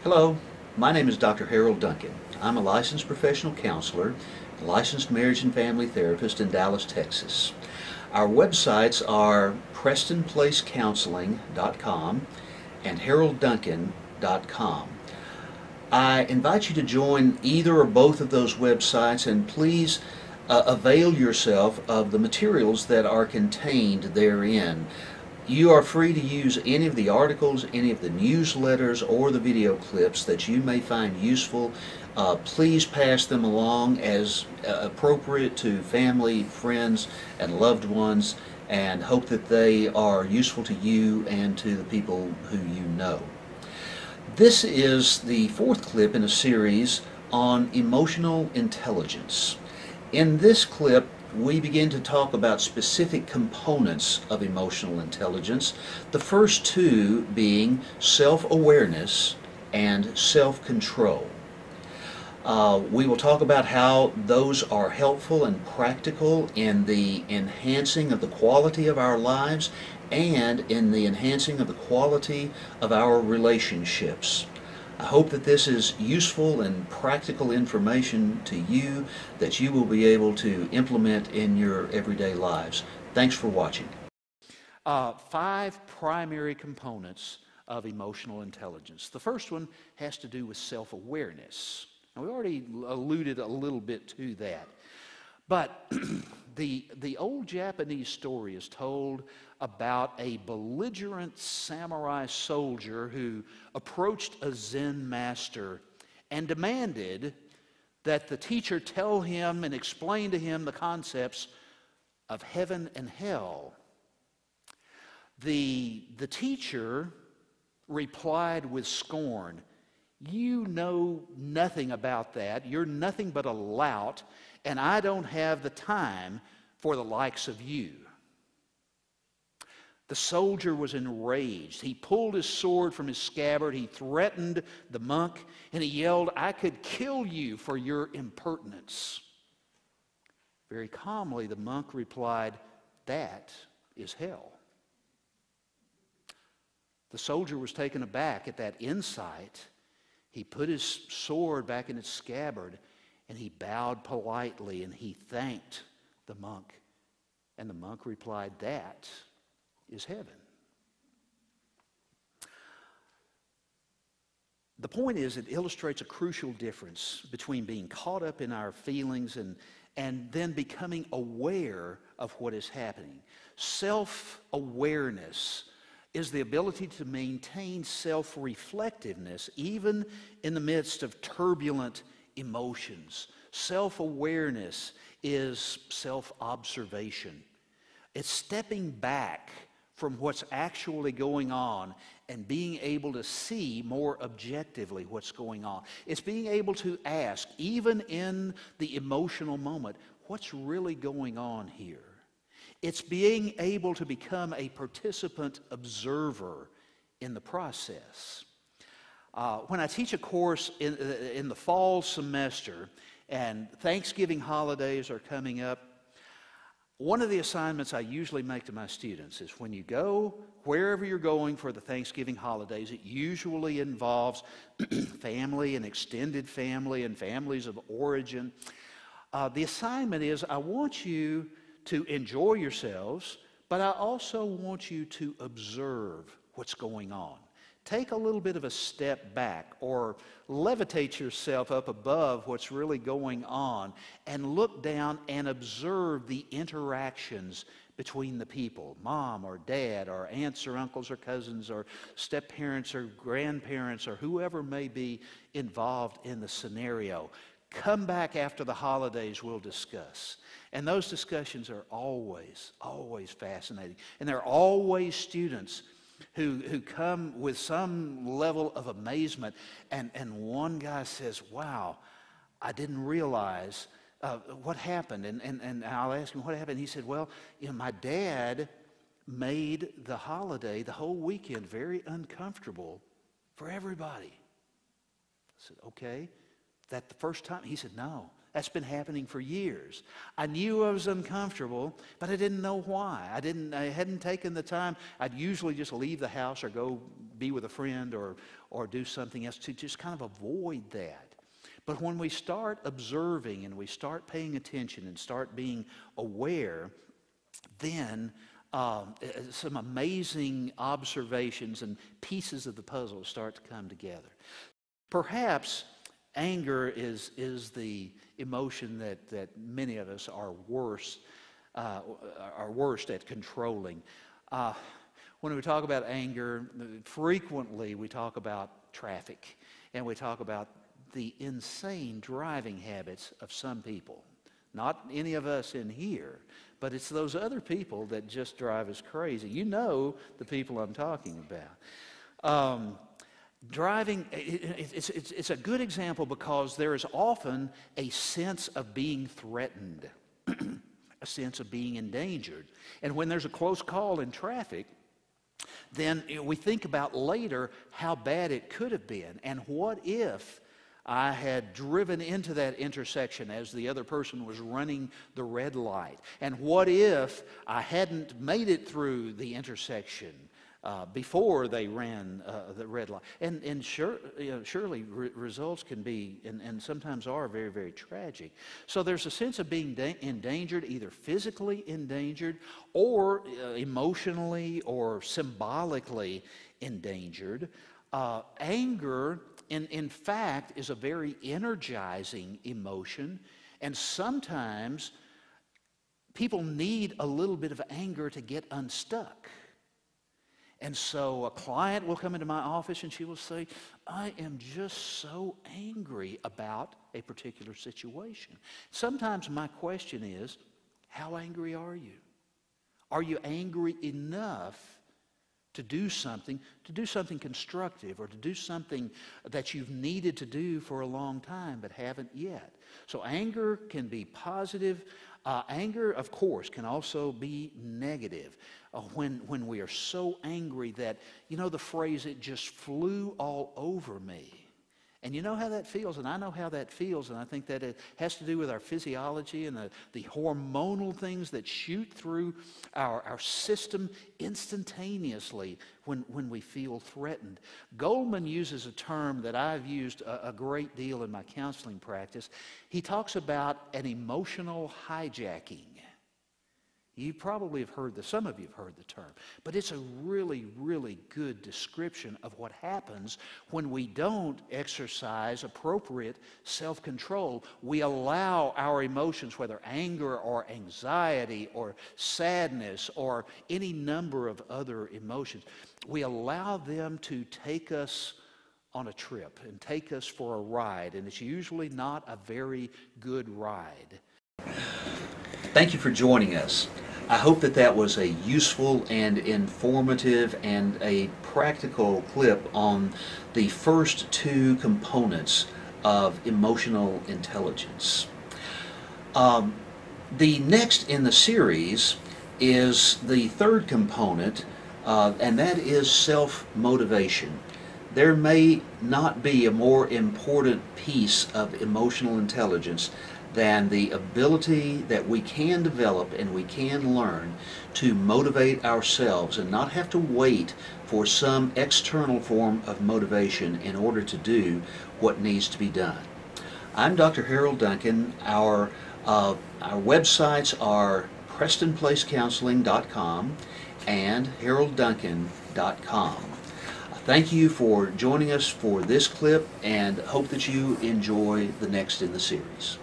Hello, my name is Dr. Harold Duncan. I'm a licensed professional counselor, a licensed marriage and family therapist in Dallas, Texas. Our websites are PrestonPlaceCounseling.com and HaroldDuncan.com. I invite you to join either or both of those websites, and please avail yourself of the materials that are contained therein. You are free to use any of the articles, any of the newsletters, or the video clips that you may find useful. Please pass them along as appropriate to family, friends, and loved ones, and hope that they are useful to you and to the people who you know. This is the fourth clip in a series on emotional intelligence. In this clip, we begin to talk about specific components of emotional intelligence, the first two being self-awareness and self-control. We will talk about how those are helpful and practical in the enhancing of the quality of our lives and in the enhancing of the quality of our relationships. I hope that this is useful and practical information to you that you will be able to implement in your everyday lives. Thanks for watching. Five primary components of emotional intelligence. The first one has to do with self-awareness. Now, we already alluded a little bit to that. But the old Japanese story is told about a belligerent samurai soldier who approached a Zen master and demanded that the teacher tell him and explain to him the concepts of heaven and hell. The teacher replied with scorn, "You know nothing about that. You're nothing but a lout, and I don't have the time for the likes of you." The soldier was enraged. He pulled his sword from his scabbard. He threatened the monk, and he yelled, "I could kill you for your impertinence." Very calmly, the monk replied, "That is hell." The soldier was taken aback at that insight. He put his sword back in its scabbard, and he bowed politely, and he thanked the monk. And the monk replied, "That is heaven." The point is, it illustrates a crucial difference between being caught up in our feelings and then becoming aware of what is happening. Self-awareness is the ability to maintain self-reflectiveness even in the midst of turbulent emotions. Self-awareness is self-observation. It's stepping back from what's actually going on and being able to see more objectively what's going on. It's being able to ask, even in the emotional moment, what's really going on here? It's being able to become a participant observer in the process. When I teach a course in the fall semester and Thanksgiving holidays are coming up, one of the assignments I usually make to my students is when you go wherever you're going for the Thanksgiving holidays, it usually involves family and extended family and families of origin. The assignment is, I want you to enjoy yourselves, but I also want you to observe what's going on. Take a little bit of a step back or levitate yourself up above what's really going on and look down and observe the interactions between the people, mom or dad or aunts or uncles or cousins or step-parents or grandparents or whoever may be involved in the scenario. Come back after the holidays, we'll discuss. And those discussions are always fascinating. And there are always students who come with some level of amazement. And one guy says, "Wow, I didn't realize what happened." And I'll ask him, "What happened?" He said, "Well, my dad made the holiday, the whole weekend, very uncomfortable for everybody." I said, "Okay. That the first time?" He said, "No, That's been happening for years. I knew I was uncomfortable, but I didn't know why. I hadn't taken the time. I'd usually just leave the house or go be with a friend or do something else to just kind of avoid that. But when we start observing and we start paying attention and start being aware, then some amazing observations and pieces of the puzzle start to come together. Perhaps anger is the emotion that many of us are worst at controlling. When we talk about anger, frequently we talk about traffic, and we talk about the insane driving habits of some people. Not any of us in here, but it's those other people that just drive us crazy. You know the people I'm talking about. Driving, it's a good example because there is often a sense of being threatened, a sense of being endangered. And when there's a close call in traffic, then we think about later how bad it could have been. And what if I had driven into that intersection as the other person was running the red light? And what if I hadn't made it through the intersection before they ran the red light? And surely results can be, and sometimes are, very, very tragic. So there's a sense of being endangered, either physically endangered or emotionally or symbolically endangered. Anger, in fact, is a very energizing emotion, and sometimes people need a little bit of anger to get unstuck. And so a client will come into my office and she will say, I am just so angry about a particular situation. Sometimes my question is, how angry are you? Are you angry enough to do something constructive, or to do something that you've needed to do for a long time but haven't yet? So anger can be positive. Anger, of course, can also be negative. When we are so angry that, you know the phrase, it just flew all over me. And you know how that feels, and I know how that feels, and I think that it has to do with our physiology and the hormonal things that shoot through our system instantaneously when we feel threatened. Goldman uses a term that I've used a great deal in my counseling practice. He talks about an emotional hijacking. You probably have heard some of you have heard the term, but it's a really, really good description of what happens when we don't exercise appropriate self-control. We allow our emotions, whether anger or anxiety or sadness or any number of other emotions, we allow them to take us on a trip and take us for a ride, and it's usually not a very good ride. Thank you for joining us. I hope that was a useful and informative and a practical clip on the first two components of emotional intelligence. The next in the series is the third component, and that is self-motivation. There may not be a more important piece of emotional intelligence than the ability that we can develop and we can learn to motivate ourselves and not have to wait for some external form of motivation in order to do what needs to be done. I'm Dr. Harold Duncan. Our websites are PrestonPlaceCounseling.com and HaroldDuncan.com. Thank you for joining us for this clip, and hope that you enjoy the next in the series.